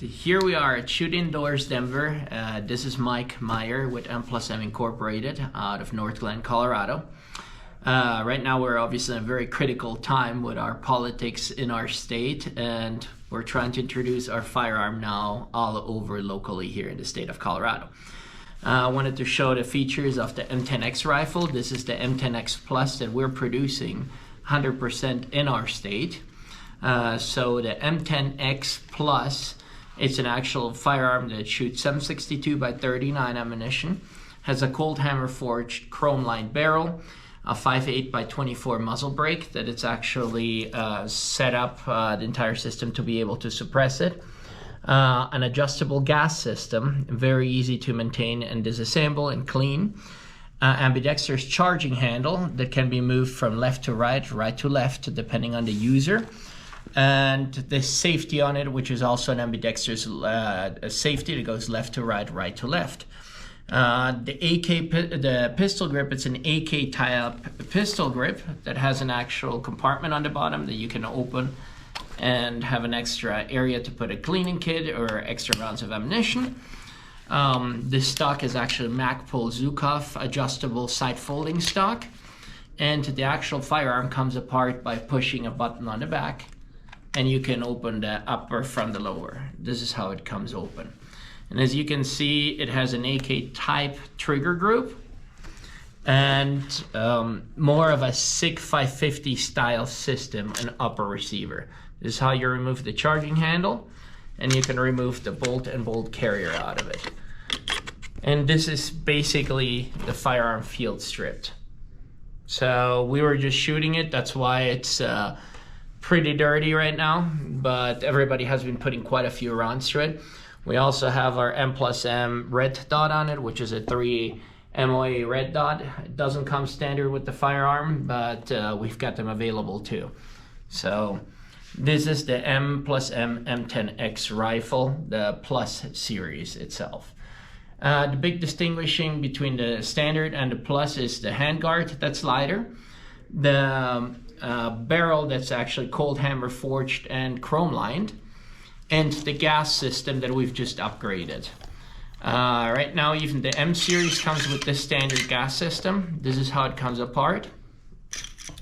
Here we are at Shoot Indoors, Denver. This is Mike Meier with M+M Incorporated out of North Glen, Colorado. Right now we're obviously in a very critical time with our politics in our state, and we're trying to introduce our firearm now all over locally here in the state of Colorado. I wanted to show the features of the M10X rifle. This is the M10X Plus that we're producing 100% in our state. So the M10X Plus, it's an actual firearm that shoots 7.62 by 39 ammunition, has a cold hammer forged chrome lined barrel, a 5.8 by 24 muzzle brake that it's actually set up the entire system to be able to suppress it. An adjustable gas system, very easy to maintain and disassemble and clean. Ambidextrous charging handle that can be moved from left to right, right to left, depending on the user. And the safety on it, which is also an ambidextrous safety that goes left to right, right to left. The pistol grip, it's an AK type pistol grip that has an actual compartment on the bottom that you can open and have an extra area to put a cleaning kit or extra rounds of ammunition. This stock is actually Magpul Zukov adjustable side folding stock, and the actual firearm comes apart by pushing a button on the back, and you can open the upper from the lower. This is how it comes open. And as you can see, it has an AK type trigger group and more of a SIG 550 style system and upper receiver. This is how you remove the charging handle, and you can remove the bolt and bolt carrier out of it. And this is basically the firearm field stripped. So we were just shooting it, that's why it's pretty dirty right now, but everybody has been putting quite a few rounds through it. We also have our M+M red dot on it, which is a 3 MOA red dot. It doesn't come standard with the firearm, but we've got them available too. So this is the M+M M10X rifle, the Plus series itself. The big distinguishing between the standard and the Plus is the handguard that's lighter. The barrel that's actually cold hammer forged and chrome lined, and the gas system that we've just upgraded. Right now even the M series comes with this standard gas system. This is how it comes apart.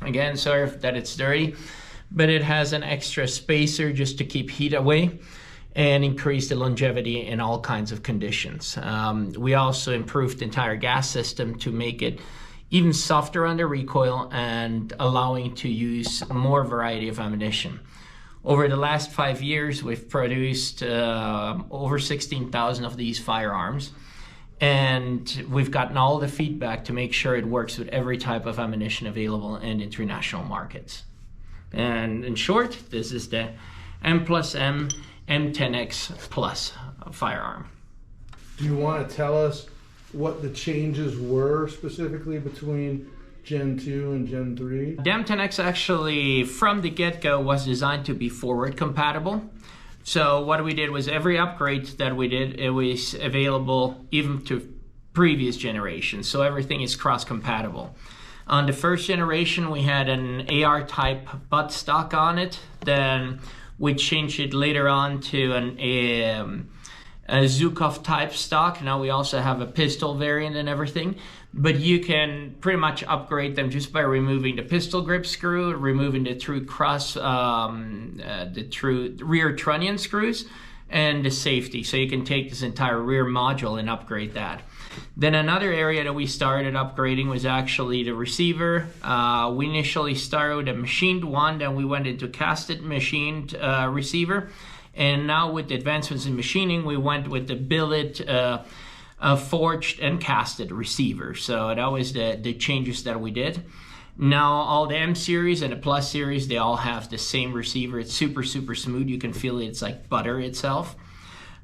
Again, sorry that it's dirty, but it has an extra spacer just to keep heat away and increase the longevity in all kinds of conditions. We also improved the entire gas system to make it even softer under recoil and allowing to use more variety of ammunition. Over the last 5 years, we've produced over 16,000 of these firearms, and we've gotten all the feedback to make sure it works with every type of ammunition available in international markets. And in short, this is the M+M M10X Plus firearm. Do you want to tell us what the changes were specifically between Gen 2 and Gen 3? The M10X actually, from the get-go, was designed to be forward compatible. So what we did was every upgrade that we did, it was available even to previous generations. So everything is cross-compatible. On the first generation, we had an AR type butt stock on it. Then we changed it later on to a Zukov type stock. Now we also have a pistol variant and everything, but you can pretty much upgrade them just by removing the pistol grip screw, removing the true rear trunnion screws, and the safety. So you can take this entire rear module and upgrade that. Then another area that we started upgrading was actually the receiver. We initially started with a machined one, then we went into casted machined receiver. And now with the advancements in machining, we went with the billet, forged and casted receiver. So that was the changes that we did. Now all the M series and the Plus series, they all have the same receiver. It's super, super smooth. You can feel it. It's like butter itself.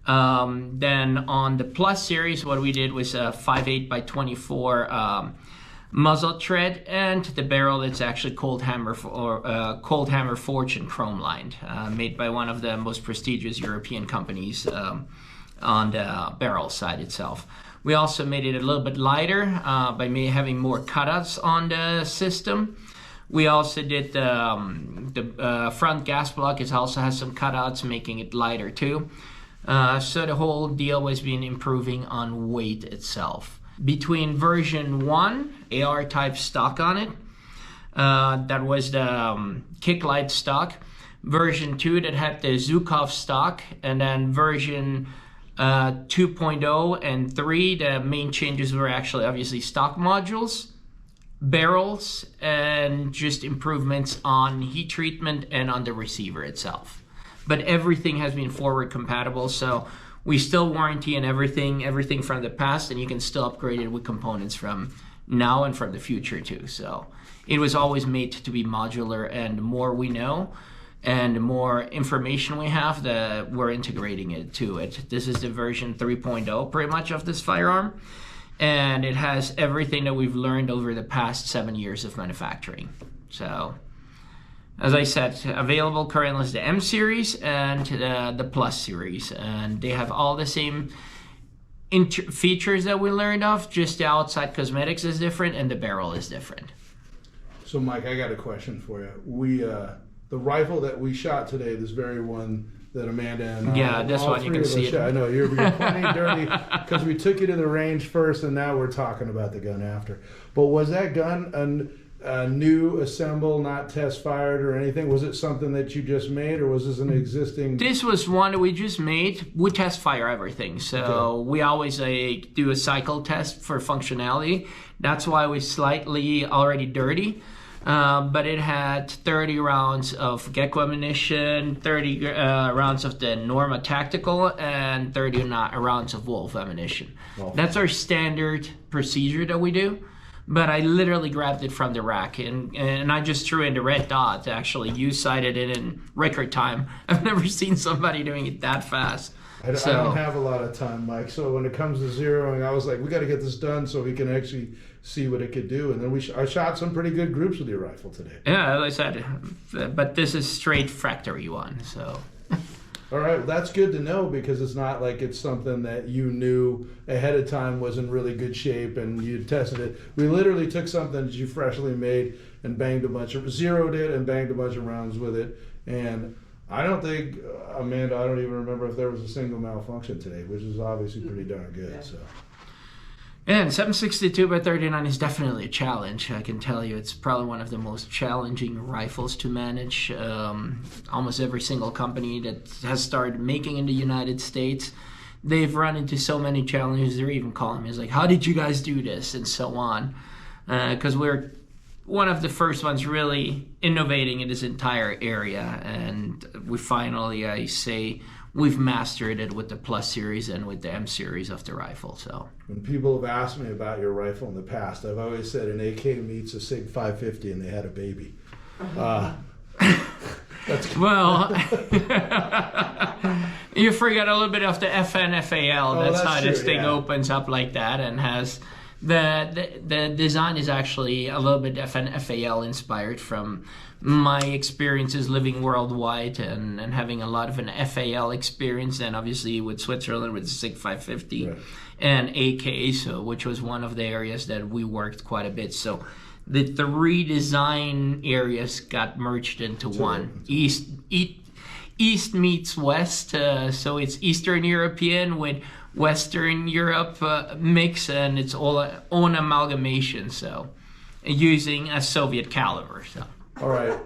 Then on the Plus series, what we did was a 5.8 by 24 muzzle tread, and the barrel that's actually cold hammer forged and chrome lined, made by one of the most prestigious European companies on the barrel side itself. We also made it a little bit lighter by having more cutouts on the system. We also did the front gas block. It also has some cutouts, making it lighter too. So the whole deal was being improving on weight itself. Between version 1, AR type stock on it, that was the Kicklight stock. Version 2 that had the Zukov stock, and then version 2.0 and 3, the main changes were actually obviously stock modules, barrels, and just improvements on heat treatment and on the receiver itself. But everything has been forward compatible, so we still warranty and everything from the past, and you can still upgrade it with components from now and from the future too. So it was always made to be modular, and the more we know and the more information we have, we're integrating it to it. This is the version 3.0 pretty much of this firearm, and it has everything that we've learned over the past 7 years of manufacturing. So as I said, available currently is the M series and the Plus series, and they have all the same features that we learned of, just the outside cosmetics is different and the barrel is different. So Mike, I got a question for you. The rifle that we shot today, this very one that Amanda and this one you can see it. I know you're plenty dirty because we took you to the range first, and now we're talking about the gun after. But was that gun a new assemble, not test fired or anything? Was it something that you just made, or was this an existing? This was one that we just made. We test fire everything, so we always do a cycle test for functionality. That's why we're slightly already dirty. But it had 30 rounds of Gecko ammunition, 30 rounds of the Norma Tactical, and 30 rounds of Wolf ammunition. Wow. That's our standard procedure that we do. But I literally grabbed it from the rack, and I just threw in the red dot. Actually, you sighted it in record time. I've never seen somebody doing it that fast. I don't have a lot of time, Mike. So when it comes to zeroing, I was like, we got to get this done so we can actually see what it could do. And then I shot some pretty good groups with your rifle today. Yeah, as I said, but this is straight factory one. So. All right, well, that's good to know, because it's not like it's something that you knew ahead of time was in really good shape and you tested it. We literally took something that you freshly made and zeroed it and banged a bunch of rounds with it. And I don't think, Amanda, I don't even remember if there was a single malfunction today, which is obviously pretty darn good. Yeah. So. And 7.62x39 is definitely a challenge. I can tell you, it's probably one of the most challenging rifles to manage. Almost every single company that has started making in the United States, they've run into so many challenges. They're even calling me, it's like, how did you guys do this? And so on. Because we're one of the first ones really innovating in this entire area. And we finally, I say, we've mastered it with the Plus series and with the M series of the rifle. So when people have asked me about your rifle in the past, I've always said an AK meets a SIG 550 and they had a baby. That's well, you forget a little bit of the FN FAL. That's how true, this thing opens up like that, and has the design is actually a little bit FN FAL inspired from my experiences living worldwide and having a lot of an FAL experience, and obviously with Switzerland with the SIG 550 right. and AK, so which was one of the areas that we worked quite a bit. So the three design areas got merged into one. East meets West, so it's Eastern European with Western Europe mix, and it's all own amalgamation. So using a Soviet caliber. So. All right.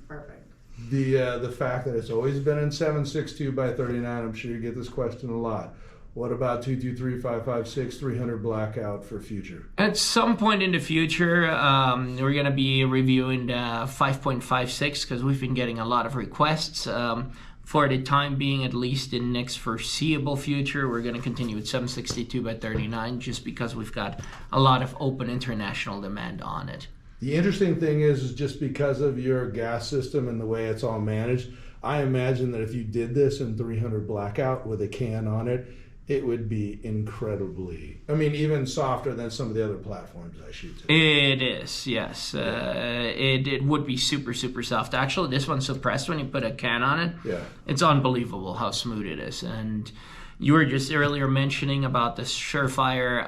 Perfect. The fact that it's always been in 7.62x39, I'm sure you get this question a lot. What about 223, 556, 300 blackout for future? At some point in the future, we're going to be reviewing the 5.56 because we've been getting a lot of requests. For the time being, at least in next foreseeable future, we're going to continue with 7.62x39 just because we've got a lot of open international demand on it. The interesting thing is just because of your gas system and the way it's all managed, I imagine that if you did this in 300 blackout with a can on it, it would be incredibly, even softer than some of the other platforms I shoot to. It is, yes. It would be super, super soft. Actually, this one's suppressed when you put a can on it. Yeah. It's unbelievable how smooth it is. And you were just earlier mentioning about the Surefire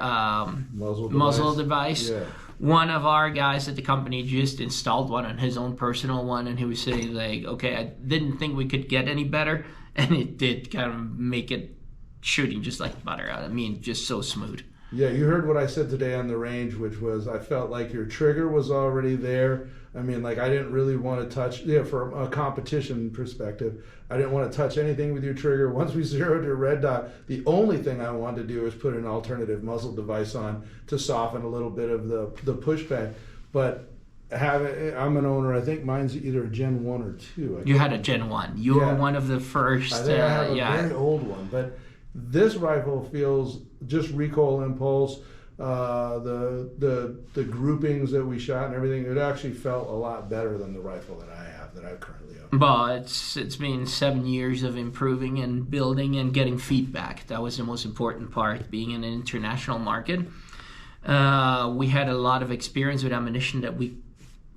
muzzle device. Yeah. One of our guys at the company just installed one on his own personal one, and he was saying, like, okay, I didn't think we could get any better, and it did kind of make it shooting just like butter. I mean, just so smooth. Yeah, you heard what I said today on the range, which was I felt like your trigger was already there. I mean, like I didn't really want to touch, from a competition perspective, I didn't want to touch anything with your trigger. Once we zeroed your red dot, the only thing I wanted to do was put an alternative muzzle device on to soften a little bit of the pushback. But I'm an owner. I think mine's either a Gen 1 or 2. You had a Gen 1. You were one of the first. I think I have a very old one. But this rifle feels just recoil impulse, the groupings that we shot and everything. It actually felt a lot better than the rifle that I have, that I currently own. But it's been 7 years of improving and building and getting feedback. That was the most important part, being in an international market. We had a lot of experience with ammunition that we,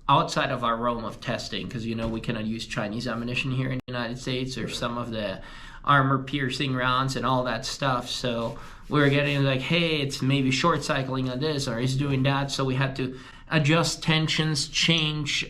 outside of our realm of testing, because we cannot use Chinese ammunition here in the United States, or some of the armor piercing rounds and all that stuff. So we were getting like, hey, it's maybe short cycling on this, or it's doing that. So we had to adjust tensions, change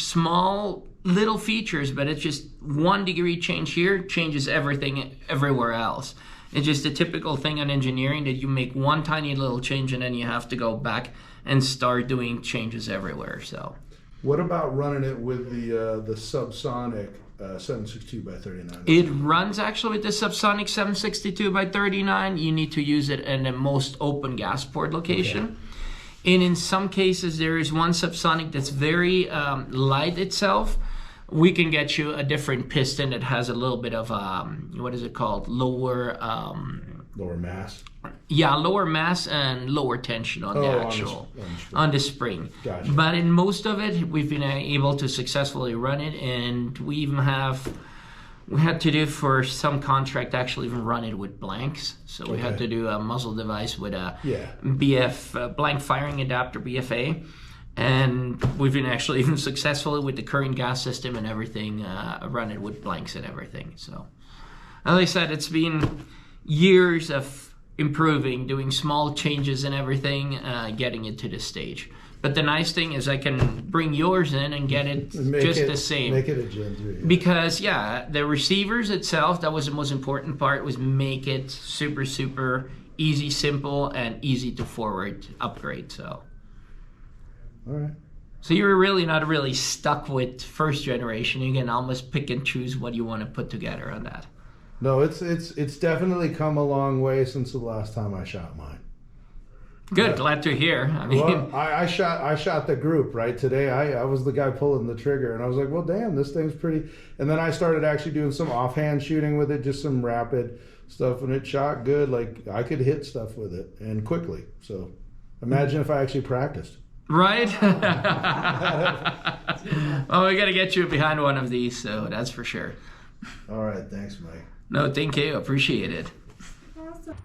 small little features, but it's just 1 degree change here changes everything everywhere else. It's just a typical thing in engineering that you make one tiny little change and then you have to go back and start doing changes everywhere. So what about running it with the subsonic 762x39? It runs actually with the subsonic 762x39. You need to use it in the most open gas port location. Okay. And in some cases, there is one subsonic that's very light itself. We can get you a different piston that has a little bit of, what is it called? Lower mass? Yeah, lower mass and lower tension on on the spring. Gotcha. But in most of it, we've been able to successfully run it, and we had to do for some contract actually even run it with blanks. So we had to do a muzzle device with a blank firing adapter, BFA. And we've been actually even successfully with the current gas system and everything, run it with blanks and everything. So, as I said, it's been years of improving, doing small changes and everything, getting it to this stage. But the nice thing is I can bring yours in and get it the same. Make it a Gen 3. Yeah. Because, the receivers itself, that was the most important part, was make it super, super easy, simple, and easy to forward upgrade. So. All right. So you're really not really stuck with first generation. You can almost pick and choose what you want to put together on that. No, it's definitely come a long way since the last time I shot mine. Good, glad to hear. I mean, well, I shot the group right today. I was the guy pulling the trigger, and I was like, well, damn, this thing's pretty. And then I started actually doing some offhand shooting with it, just some rapid stuff, and it shot good. Like I could hit stuff with it and quickly. So imagine if I actually practiced. Right? Well, we got to get you behind one of these, so that's for sure. All right. Thanks, Mike. No, thank you. Appreciate it. Awesome.